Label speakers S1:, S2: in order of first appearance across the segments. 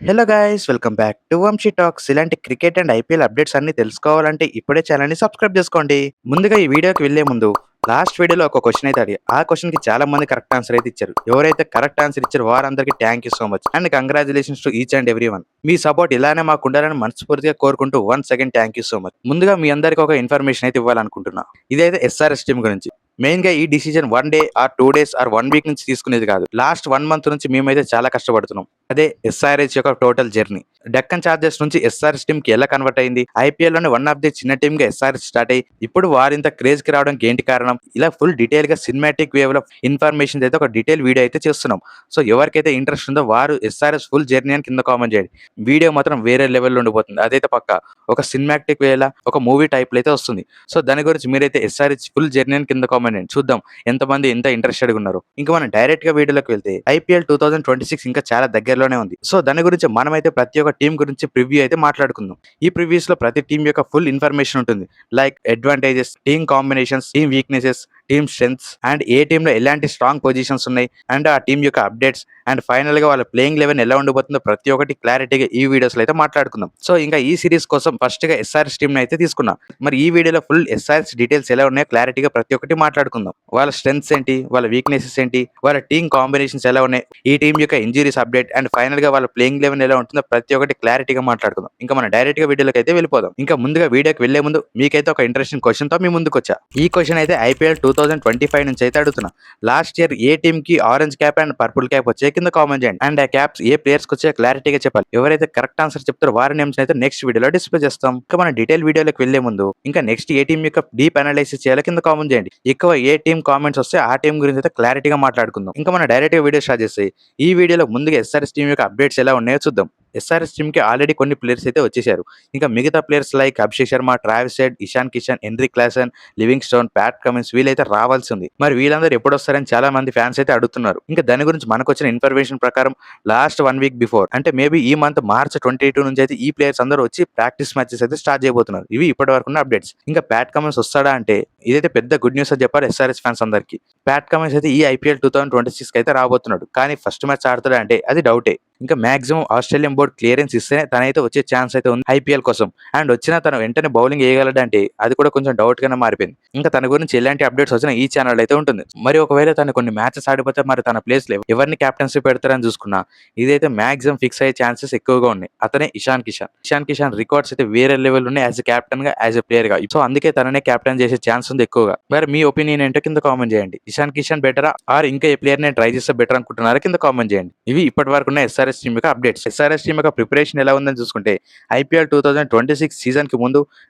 S1: Hello guys welcome back to Vamshi talks. ఇలాంటి cricket and IPL updates అన్ని తెలుసుకోవాలంటే ఇప్పుడే ఛానల్ ని సబ్స్క్రైబ్ చేసుకోండి. ముందుగా ఈ వీడియోకి వెళ్లే ముందు లాస్ట్ వీడియోలో ఒక క్వశ్చన్ అయితే అడిగా. ఆ క్వశ్చన్ కి చాలా మంది కరెక్ట్ ఆన్సర్ అయితే ఇచ్చారు. ఎవరైతే కరెక్ట్ ఆన్సర్ ఇచ్చారో వారందరికీ thank you so much and congratulations to each and every one. Me support ఇలానే మాకు ఉండాలని మనస్ఫూర్తిగా కోరుకుంటూ once again thank you so much. ముందుగా మీ అందరికి ఒక ఇన్ఫర్మేషన్ అయితే ఇవ్వాలనుకుంటున్నా. ఇదైతే ఎస్ఆర్ఎస్ టీమ్ గురించి. మెయిన్ గా ఈ decision 1 day or 2 days or 1 week నుంచి తీసుకునేది కాదు. లాస్ట్ 1 month నుంచి మేమైతే చాలా కష్టపడుతున్నాం. అదే ఎస్ఆర్హెచ్ యొక్క టోటల్ జర్నీ. డెక్కన్ చార్జర్స్ నుంచి ఎస్ఆర్ఎస్ టీమ్ కి ఎలా కన్వర్ట్ అయింది, ఐపీఎల్ లోని వన్ ఆఫ్ ది చిన్న టీమ్ గా ఎస్ఆర్హెచ్ స్టార్ట్ అయ్యి ఇప్పుడు వారింత క్రేజ్ కి రావడానికి ఏంటి కారణం, ఇలా ఫుల్ డీటెయిల్ గా సినిమాటిక్ వేవ్ లో ఇన్ఫర్మేషన్ అయితే ఒక డీటెయిల్ వీడియో అయితే చేస్తున్నాం. సో ఎవరికైతే ఇంట్రెస్ట్ ఉందో వారు ఎస్ఆర్ఎస్ ఫుల్ జర్నీ అని కింద కామెంట్ చేయండి. వీడియో మాత్రం వేరే లెవెల్లో ఉండిపోతుంది. అదైతే పక్క ఒక సినిమాటిక్ వేలా ఒక మూవీ టైప్ లో అయితే వస్తుంది. సో దాని గురించి మీరైతే ఎస్ఆర్హెచ్ ఫుల్ జర్నీ అని కింద కామెంట్ చేయండి. చూద్దాం ఎంతమంది ఎంత ఇంట్రెస్టెడ్ గా ఉన్నారు. ఇంకా మనం డైరెక్ట్ గా వీడియోలోకి వెళ్తే ఐపీఎల్ 2026 ఇంకా చాలా దగ్గరలోనే ఉంది. సో దాని గురించి మనమైతే ప్రతి ఒక్క టీం గురించి ప్రివ్యూ అయితే మాట్లాడుకుందాం. ఈ ప్రివ్యూస్ లో ప్రతి టీం యొక్క ఫుల్ ఇన్ఫర్మేషన్ ఉంటుంది. Like advantages, team combinations, team weaknesses, team strengths and A team లో ఎలాంటి స్ట్రాంగ్ పొజిషన్స్ ఉన్నాయి అండ్ ఆ టీం యొక్క అప్డేట్స్ అండ్ ఫైనల్ గా వాళ్ళ ప్లేయింగ్ లెవెల్ ఎలా ఉండబోతుందో ప్రతి ఒక్కటి క్లారిటీగా ఈ వీడియోస్ లో అయితే మాట్లాడుకుందాం. సో ఇంకా ఈ సిరీస్ కోసం ఫస్ట్ గా ఎస్ఆర్ఎస్ టీమ్ అయితే తీసుకున్నాం. మరి ఈ వీడియోలో ఫుల్ ఎస్ఆర్ఎస్ డీటెయిల్స్ ఎలా ఉన్నాయో క్లారిటీగా ప్రతి ఒక్కటి మాట్లాడుకుందాం. వాళ్ళ స్ట్రెంగ్స్ ఏంటి, వాళ్ళ వీక్నెసెస్ ఏంటి, వాళ్ళ టీమ్ కాంబినేషన్స్ ఎలా ఉన్నాయి, ఈ టీం యొక్క ఇంజరీస్ అప్డేట్ అండ్ ఫైనల్ గా వాళ్ళ ప్లేయింగ్ లెవెల్ ఎలా ఉంటుందో ప్రతి ఒక్కటి క్లారిటీగా మాట్లాడుకుందాం. ఇంకా మనం డైరెక్ట్ గా వీడియోలోకి అయితే వెళ్ళిపోదాం. ఇంకా ముందుగా వీడియోకి వెళ్లే ముందు మీకైతే ఒక ఇంట్రెస్టింగ్ క్వశ్చన్ తో మీ ముందుకు వచ్చా. ఈ క్వశ్చన్ అయితే ఐపీఎల్ 2025 నుంచి అయితే అడుగుతున్నా. లాస్ట్ ఇయర్ ఏ టీమ్ కి orange cap and purple cap వచ్చే కింద కామెంట్ చేయండి అండ్ ఆ క్యాప్స్ ఏ ప్లేయర్స్ కి వచ్చే క్లారిటీగా చెప్పాలి. ఎవరైతే కరెక్ట్ ఆన్సర్ చెప్తారో వారి నేమ్స్ అయితే నెక్స్ట్ వీడియోలో డిస్ప్లే చేస్తాం. ఇంకా మన డీటెయిల్ వీడియోలోకి వెళ్లే ముందు ఇంకా నెక్స్ట్ ఏ టీం యొక్క డీప్ అనాలిసిస్ చేయాలో కింద కామెంట్ చేయండి. ఎక్కువ ఏ టీం కామెంట్స్ వస్తే ఆ టీం గురించి అయితే క్లారిటీగా మాట్లాడుకుందాం. ఇంకా మన డైరెక్ట్ గా వీడియో స్టార్ట్ చేస్తే ఈ వీడియోలో ముందుగా ఎస్ఆర్ఎస్ టీం యొక్క అప్డేట్స్ ఎలా ఉన్నాయో చూద్దాం. ఎస్ఆర్ఎస్ టీమ్ కి ఆల్రెడీ కొన్ని ప్లేయర్స్ అయితే వచ్చేసారు. ఇంకా మిగతా players like Abhishek Sharma, Travis head, Ishan Kishan, henry Klaasen, living stone, Pat Cummins వీళ్ళైతే రావాల్సి ఉంది. మరి వీళ్ళందరూ ఎప్పుడు వస్తారని చాలా మంది ఫ్యాన్స్ అయితే అడుగుతున్నారు. ఇంకా దాని గురించి మనకు వచ్చిన ఇన్ఫర్మేషన్ ప్రకారం లాస్ట్ 1 week బిఫోర్ అంటే మేబీ ఈ మంత్ మార్చ్ 22 నుంచి అయితే ఈ ప్లేయర్స్ అందరూ వచ్చి ప్రాక్టీస్ మ్యాచెస్ అయితే స్టార్ట్ చేయబోతున్నారు. ఇవి ఇప్పటి వరకు ఉన్న అప్డేట్స్. ఇంకా ప్యాట్ కమిన్స్ వస్తాడా అంటే ఇదైతే పెద్ద గుడ్ న్యూస్ అని చెప్పాలి ఎస్ఆర్ఎస్ ఫ్యాన్స్ అందరికి. ప్యాట్ కమిన్స్ అయితే ఈ ఐపీఎల్ 2026 అయితే రాబోతున్నాడు. కానీ ఫస్ట్ మ్యాచ్ ఆడతాడా అంటే అది డౌటే. ఇంకా మాక్సిమం ఆస్ట్రేలియన్ బోర్డ్ క్లియరెన్స్ ఇస్తేనే తనైతే వచ్చే ఛాన్స్ అయితే ఉంది ఐపీఎల్ కోసం. అండ్ వచ్చినా తను వెంటనే బౌలింగ్ వేయగలడంటే అది కూడా కొంచెం డౌట్ గానే మారిపోయింది. ఇంకా తన గురించి ఎలాంటి అప్డేట్స్ వచ్చినా ఈ ఛానల్ అయితే ఉంటుంది. మరి ఒకవేళ తను కొన్ని మ్యాచెస్ ఆడిపోతే మరి తన ప్లేస్ లో ఎవరిని కెప్టెన్సీ పెడతారని చూసుకున్నా ఇదైతే మాక్సిమం ఫిక్స్ అయ్యే ఛాన్సెస్ ఎక్కువగా ఉన్నాయి. అతనే ఇషాన్ కిషన్. ఇషాన్ కిషన్ రికార్డ్స్ అయితే వేరే లెవెల్ ఉన్నాయి యాజ్ ఎ కెప్టెన్ గా, యాజ్ ఎ ప్లేయర్ గా. సో అందుకే తననే కెప్టెన్ చేసే ఛాన్స్ ఉంది ఎక్కువగా. మరి మీ ఒపీనియన్ ఏంటో కింద కామెంట్ చేయండి. ఇషాన్ కిషన్ బెటరా ఆర్ ఇంకా ఏ ప్లేయర్ ని ట్రై చేస్తే బెటర్ అనుకుంటున్నారా కింద కామెంట్ చేయండి. ఇవి ఇప్పటి వరకు ఉన్న ఎస్ఆర్ఎస్ టీమ్ యొక్క అప్డేట్స్. ఎస్ఆర్ఎస్ టీమ్ యొక్క ప్రిపరేషన్ ఎలా ఉందని చూసుకుంటే ఐపీఎల్ 2026 సీజన్ కి ముందు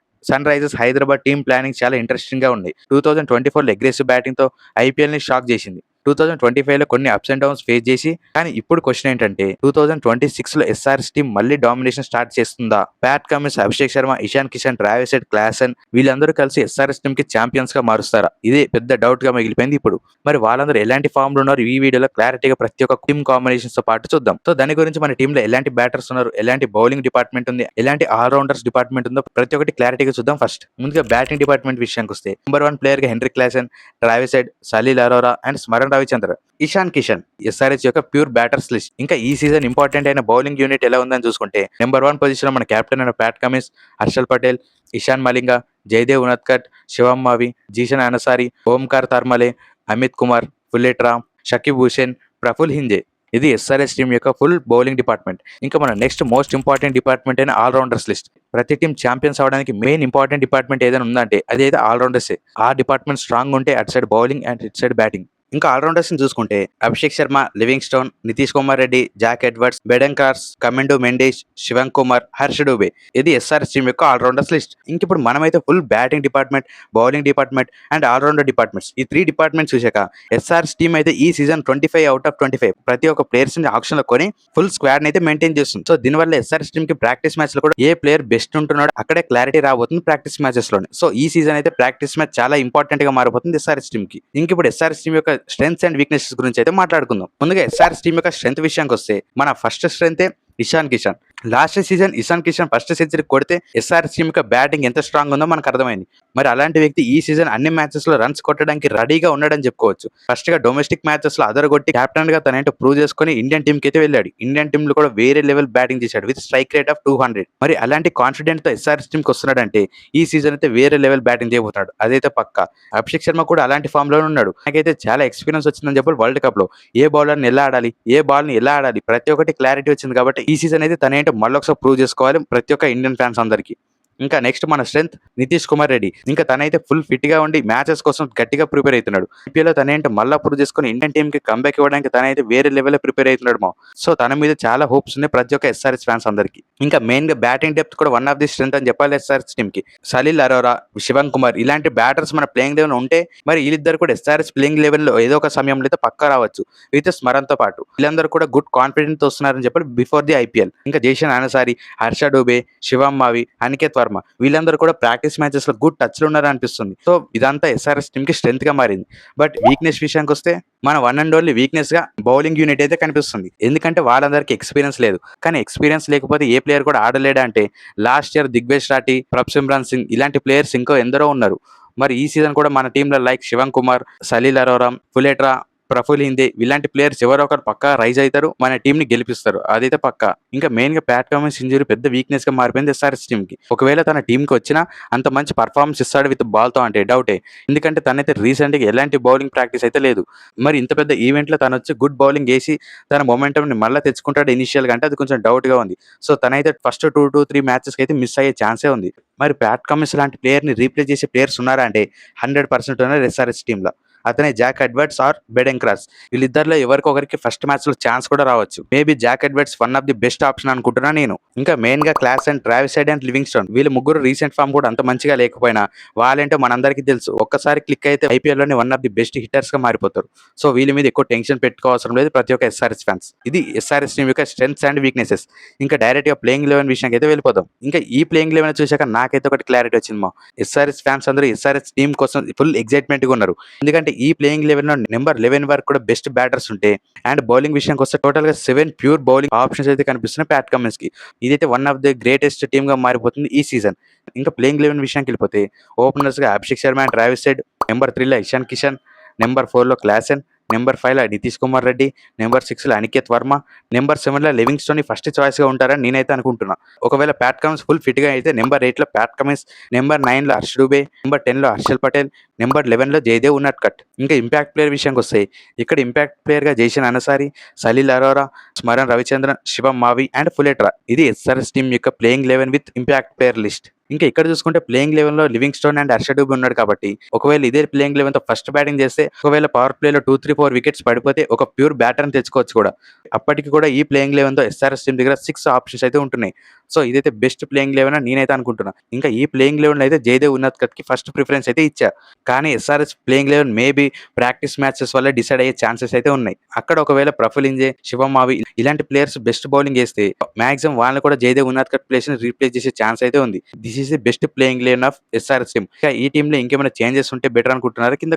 S1: Sunrisers Hyderabad team planning చాలా ఇంట్రెస్టింగ్ గా ఉంది. 2024 లో అగ్రెసివ్ బ్యాటింగ్ తో ఐపీఎల్ ని షాక్ చేసింది. 2025 లో కొన్ని అప్స్ అండ్ డౌన్స్ ఫేస్ చేసి కానీ ఇప్పుడు క్వశ్చన్ ఏంటంటే 2026 లో ఎస్ఆర్ఎస్ టీమ్ మళ్ళీ డామినేషన్ స్టార్ట్ చేస్తుందా? Pat Cummins, Abhishek Sharma, Ishan Kishan, Travis head, Klaasen వీళ్ళందరూ కలిసి ఎస్ఆర్ఎస్ టీమ్ కి ఛాంపియన్స్ గా మారుస్తారా? ఇదే పెద్ద డౌట్ గా మిగిలిపోయింది ఇప్పుడు. మరి వాళ్ళందరూ ఎలాంటి ఫామ్ లో ఉన్నారు ఈ వీడియోలో క్లారిటీగా ప్రతి ఒక్క టీమ్ కాంబినేషన్స్ తో పాటు చూద్దాం. సో దాని గురించి మన టీమ్ లో ఎలాంటి బ్యాటర్స్ ఉన్నారు, ఎలాంటి బౌలింగ్ డిపార్ట్మెంట్ ఉంది, ఎలాంటి ఆల్రౌండర్స్ డిపార్ట్మెంట్ ఉందో ప్రతి ఒక్కటి క్లారిటీగా చూద్దాం. ఫస్ట్ ముందుగా బ్యాటింగ్ డిపార్ట్మెంట్ విషయానికి వస్తే నెంబర్ 1 ప్లేయర్ గా Henry Klaasen, Travis Head, Salil Arora and Smaran Ravichandra. Ishan Kishan SRH యొక్క ప్యూర్ బ్యాటర్స్ లిస్ట్. ఇంకా ఈ సీజన్ ఇంపార్టెంట్ అయిన బౌలింగ్ యూనిట్ ఎలా ఉందని చూసుకుంటే నెంబర్ 1 పొజిషన్ లో మన కెప్టెన్ అయిన ప్యాట్ కమిన్స్, హర్షల్ పటేల్, ఇషాన్ మలింగా, జయదేవ్ ఉనద్కట్, శివం మావి, జీషన్ అన్సారీ, ఓంకార్ తర్మలే, అమిత్ కుమార్, ఫుల్లెట్ రామ్, షకీబ్ హుసేన్, ప్రఫుల్ హింజే. ఇది ఎస్ఆర్ఎస్ టీమ్ యొక్క ఫుల్ బౌలింగ్ డిపార్ట్మెంట్. ఇంకా మన నెక్స్ట్ మోస్ట్ ఇంపార్టెంట్ డిపార్ట్మెంట్ అయిన ఆల్రౌండర్స్ లిస్ట్. ప్రతి టీం ఛాంపియన్స్ అవడానికి మెయిన్ ఇంపార్టెంట్ డిపార్ట్మెంట్ ఏదైనా ఉందంటే అదైతే ఆల్రౌండర్సే. ఆ డిపార్ట్మెంట్ స్ట్రాంగ్ ఉంటే అటు సైడ్ బౌలింగ్ అండ్ ఇటు సైడ్ బ్యాటింగ్. ఇంకా ఆల్రౌండర్స్ ని చూసుకుంటే Abhishek Sharma, Livingstone, Nitish Kumar Reddy, Jack Edwards, Brydon Carse, Kamindu Mendis, Shivam Kumar, Harsha Dubey. ఇది ఎస్ఆర్ఎస్ టీమ్ యొక్క ఆల్రౌండర్స్ లిస్ట్. ఇంక ఇప్పుడు మనమైతే full batting department, bowling department and allrounder departments ఈ 3 డిపార్ట్మెంట్స్ చూసాక ఎస్ఆర్ఎస్ టీమ్ అయితే ఈ సీజన్ 25 అవుట్ ఆఫ్ 25 ప్రతి ఒక్క ప్లేయర్స్ ని ఆప్షన్ లో కొని ఫుల్ స్క్వాడ్ అయితే మెయింటైన్ చేస్తుంది. సో దీనివల్ల ఎస్ఆర్ఎస్ టీమ్ కి ప్రాక్టీస్ మ్యాచ్ లో కూడా ఏ ప్లేయర్ బెస్ట్ ఉంటున్నాడో అక్కడే క్లారిటీ రాబోతుంది ప్రాక్టీస్ మ్యాచెస్ లోనే. సో ఈ సీజన్ అయితే ప్రాక్టీస్ మ్యాచ్ చాలా ఇంపార్టెంట్ గా మారిపోతుంది ఎస్ఆర్ఎస్ టీమ్ కి. ఇంక ఇప్పుడు ఎస్ఆర్ఎస్ టీమ్ యొక్క స్ట్రెంగ్స్ అండ్ వీక్నెసెస్ గురించి అయితే మాట్లాడుకుందాం. ముందుగా ఎస్ఆర్ఎస్ టీమ్ యొక్క స్ట్రెంత్ విషయానికి వస్తే మన first strength Ishan Kishan. Last season Ishan Kishan first century కొడితే ఎస్ఆర్ఎస్ టీమ్ యొక్క బ్యాటింగ్ ఎంత స్ట్రాంగ్ ఉందో మనకు అర్థమైంది. మరి అలాంటి వ్యక్తి ఈ సీజన్ అన్ని మ్యాచెస్ లో రన్స్ కొట్టడానికి రెడీగా ఉన్నాడని చెప్పుకోవచ్చు. ఫస్ట్ గా డొమెస్టిక్ మ్యాచెస్ లో అదరగొట్టి కెప్టెన్ గా తనేంటో ప్రూవ్ చేసుకుని ఇండియన్ టీమ్ కి అయితే వెళ్ళాడు. ఇండియన్ టీమ్ లో కూడా వేరే లెవెల్ బ్యాటింగ్ చేశాడు విత్ స్ట్రైక్ రేట్ ఆఫ్ 200. మరి అలాంటి కాన్ఫిడెంట్ తో ఎస్ఆర్ఎస్ టీమ్ కి వస్తున్నాడంటే ఈ సీజన్ అయితే వేరే లెవెల్ బ్యాటింగ్ చేయబోతున్నాడు. అదైతే పక్కా. అభిషేక్ శర్మ కూడా అలాంటి ఫామ్ లో ఉన్నాడు. నాకైతే చాలా ఎక్స్పీరియన్స్ వచ్చిందని చెప్పాలి వరల్డ్ కప్ లో. ఏ బౌలర్ ని ఎలా ఆడాలి, ఏ బాల్ ని ఎలా ఆడాలి, ప్రతి ఒక్కటి క్లారిటీ వచ్చింది కాబట్టి ఈ సీజన్ అయితే తనేంటో మళ్ళొకసారి ప్రూవ్ చేసుకోవాలి ప్రతి ఒక్క ఇండియన్ ఫ్యాన్స్ అందరికి. ఇంకా నెక్స్ట్ మన స్ట్రెంత్ నితీష్ కుమార్ రెడ్డి. ఇంకా తనైతే ఫుల్ ఫిట్ గా ఉండి మ్యాచెస్ కోసం గట్టిగా ప్రిపేర్ అవుతున్నాడు. ఐపీఎల్ లో తనేంటో మళ్ళా ప్రూవ్ చేసుకుని ఇండియన్ టీమ్ కి కంబ్యాక్ ఇవ్వడానికి తనైతే వేరే లెవెల్ లో ప్రిపేర్ అవుతున్నాడు మా. సో తన మీద చాలా హోప్స్ ఉన్నాయి ప్రతి ఒక్క ఎస్ఆర్ఎస్ ఫ్యాన్స్ అందరికి. ఇంకా మెయిన్ గా బ్యాటింగ్ డెప్త్ కూడా వన్ ఆఫ్ ది స్ట్రెంత్ అని చెప్పాలి ఎస్ఆర్ఎస్ టీమ్ కి. సలీల్ అరోరా, శివం కుమార్ ఇలాంటి బ్యాటర్స్ మన ప్లేయింగ్ లెవెల్ ఉంటే మరి వీళ్ళిద్దరు కూడా ఎస్ఆర్ఎస్ ప్లేయింగ్ లెవెల్ లో ఏదో ఒక సమయంలో అయితే పక్కా రావచ్చు విత్ స్మరణ్ తో పాటు. వీళ్ళందరూ కూడా గుడ్ కాన్ఫిడెంట్ తో వస్తున్నారని చెప్పాలి బిఫోర్ ది ఐపీఎల్. ఇంకా జేషన్ అన్సారీ, హర్ష డూబే, శివం మావి, అనికేత్ వర్మ వీళ్ళందరూ కూడా ప్రాక్టీస్ మ్యాచెస్ లో గుడ్ టచ్ లో ఉన్నారని అనిపిస్తుంది. సో ఇదంతా ఎస్ఆర్ఎస్ టీమ్ కి స్ట్రెంత్ గా మారింది. బట్ వీక్నెస్ విషయానికి వస్తే మన వన్ అండ్ ఓన్లీ వీక్నెస్ గా బౌలింగ్ యూనిట్ అయితే కనిపిస్తుంది. ఎందుకంటే వాళ్ళందరికీ ఎక్స్పీరియన్స్ లేదు. కానీ ఎక్స్పీరియన్స్ లేకపోతే ఏ ప్లేయర్ కూడా ఆడలేడా అంటే లాస్ట్ ఇయర్ దిగ్వేష్ రాఠీ, ప్రభ్ సిమ్రాన్ సింగ్ ఇలాంటి ప్లేయర్స్ ఇంకో ఎందరో ఉన్నారు. మరి ఈ సీజన్ కూడా మన టీంలో లైక్ శివం కుమార్, సలీల్ అరోరా, ఫులేట్రా, ప్రఫుల్ హిందే ఇలాంటి ప్లేయర్స్ ఎవరో ఒకరు పక్కా రైజ్ అవుతారు, మన టీం ని గెలిపిస్తారు. అదైతే పక్కా. ఇంకా మెయిన్ గా ప్యాట్ కమిన్స్ ఇంజరీ పెద్ద వీక్నెస్ గా మారిపోయింది ఎస్ఆర్ఎస్ టీమ్ కి. ఒకవేళ తన టీం కి వచ్చినా అంత మంచి పర్ఫార్మెన్స్ ఇస్తాడు విత్ బాల్ తో అంటే డౌటే. ఎందుకంటే తనైతే రీసెంట్ గా ఎలాంటి బౌలింగ్ ప్రాక్టీస్ అయితే లేదు. మరి ఇంత పెద్ద ఈవెంట్ లో తను వచ్చి గుడ్ బౌలింగ్ వేసి తన మొమెంటం ని మళ్ళీ తెచ్చుకుంటాడు ఇనిషియల్ గా అంటే అది కొంచెం డౌట్ గా ఉంది. సో తనైతే ఫస్ట్ 2-3 మ్యాచెస్ కి అయితే మిస్ అయ్యే ఛాన్సే ఉంది. మరి ప్యాట్ కమిన్స్ లాంటి ప్లేయర్ ని రీప్లేస్ చేసే ప్లేయర్స్ ఉన్నారా అంటే 100% ఉన్నారు ఎస్ఆర్ఎస్ టీమ్ లో. అతనే Jack Edwards or Brydon Carse. వీళ్ళిద్దరిలో ఎవరికొకరికి ఫస్ట్ మ్యాచ్ లో ఛాన్స్ కూడా రావచ్చు. Maybe Jack Edwards one of the best option అనుకుంటున్నా నేను. ఇంకా మెయిన్ గా Klaasen and Travis Head and Livingstone వీళ్ళు ముగ్గురు రీసెంట్ ఫామ్ కూడా అంత మంచిగా లేకపోయినా వాళ్ళంటే మనందరికీ తెలుసు. ఒక్కసారి క్లిక్ అయితే ఐపీఎల్ లోనే one of the best hitters గా మారిపోతారు. సో వీళ్ళ మీద ఎక్కువ టెన్షన్ పెట్టుకోవాల్సిన లేదు ప్రతి ఒక్క ఎస్ఆర్ఎస్ ఫ్యాన్స్. ఇది ఎస్ఆర్ఎస్ టీమ్ యొక్క స్ట్రెంగ్స్ అండ్ వీక్నెసెస్. ఇంకా డైరెక్ట్ గా ప్లేయింగ్ లెవెన్ విషయానికి అయితే వెళ్ళిపోతాం. ఇంకా ఈ ప్లేయింగ్ లెవెన్ చూసాక నాకైతే ఒకటి క్లారిటీ వచ్చింది మా. ఎస్ఆర్ఎస్ ఫ్యాన్స్ అందరూ ఎస్ఆర్ఎస్ టీమ్ కోసం ఫుల్ ఎక్సైట్మెంట్ గా ఉన్నారు. ఎందుకంటే ఈ ప్లేయింగ్ లెవెన్ లో నెంబర్ 11 వరకు కూడా బెస్ట్ బ్యాటర్స్ ఉంటే అండ్ బౌలింగ్ విషయానికి వస్తే టోటల్ గా 7 ప్యూర్ బౌలింగ్ ఆప్షన్స్ అయితే కనిపిస్తున్నాయి ప్యాట్ కమిన్స్ కి. ఇదైతే one of the greatest team గా మారిపోతుంది ఈ సీజన్. ఇంకా ప్లేయింగ్ లెవెన్ విషయానికి వెళ్ళిపోతే ఓపెనర్స్ గా Abhishek Sharma and Travis head, number 3 లో ఇషాన్ కిషన్, నెంబర్ 4 లో క్లాసెన్, నెంబర్ 5 లో నితీష్ కుమార్ రెడ్డి, నెంబర్ 6 లో అనికేత్ వర్మ, నెంబర్ 7 లో లివింగ్స్టోన్ ఫస్ట్ చాయిస్ గా ఉంటారని నేనైతే అనుకుంటున్నా. ఒకవేళ ప్యాట్ కమిన్స్ ఫుల్ ఫిట్ గా అయితే నెంబర్ 8 లో ప్యాట్ కమిన్స్, నెంబర్ 9 లో హర్ష డూబే, నెంబర్ 10 లో హర్షల్ పటేల్, నెంబర్ 11 లో జయదేవ్ ఉన్నట్కట్. ఇంకా ఇంపాక్ట్ ప్లేయర్ విషయానికి వస్తాయి. ఇక్కడ ఇంపాక్ట్ ప్లేయర్ గా జేషన్ అన్సారీ, సలీల్ అరోరా, స్మరణ్ రవిచంద్రన్, శివం మావి అండ్ ఫులేట్రా. ఇది ఎస్ఆర్ఎస్ టీమ్ యొక్క playing eleven with impact player list. ఇంకా ఇక్కడ చూసుకుంటే ప్లేయింగ్ లెవెన్ లో లివింగ్స్టోన్ అండ్ హర్ష డూబే ఉన్నాడు కాబట్టి ఒకవేళ ఇదే ప్లేయింగ్ లెవెన్ తో ఫస్ట్ బ్యాటింగ్ చేస్తే ఒకవేళ పవర్ ప్లే లో 2-3-4 వికెట్స్ పడిపోతే ఒక ప్యూర్ బ్యాటర్ తెచ్చుకోవచ్చు కూడా. అప్పటికి కూడా ఈ ప్లేయింగ్ లెవెన్ తో ఎస్ఆర్ఎస్ టీమ్ దగ్గర 6 ఆప్షన్స్ అయితే ఉంటున్నాయి. సో ఇదైతే బెస్ట్ ప్లేయింగ్ లెవెన్ అని నేనైతే అనుకుంటున్నా. ఇంకా ఈ ప్లేయింగ్ లెవెన్ అయితే జయదేవ్ ఉన్నత్కట్ కి ఫస్ట్ ప్రిఫరెన్స్ అయితే ఇచ్చా. కానీ SRS playing eleven maybe practice matches వల్ల డిసైడ్ అయ్యే ఛాన్సెస్ అయితే ఉన్నాయి. అక్కడ ఒకవేళ ప్రఫుల్ హిందే, శివం మావి ఇలాంటి ప్లేయర్స్ బెస్ట్ బౌలింగ్ వేస్తే మాక్సిమం వాళ్ళని కూడా జయదేవ్ ఉన్నత్కట్ ప్లేస్ ని రీప్లేస్ చేసే ఛాన్స్ అయితే ఉంది. This is the best playing eleven of SRS team. ఈ టీమ్ లో ఇంకేమైనా చేంజెస్ ఉంటే బెటర్ అనుకుంటున్నారు కింద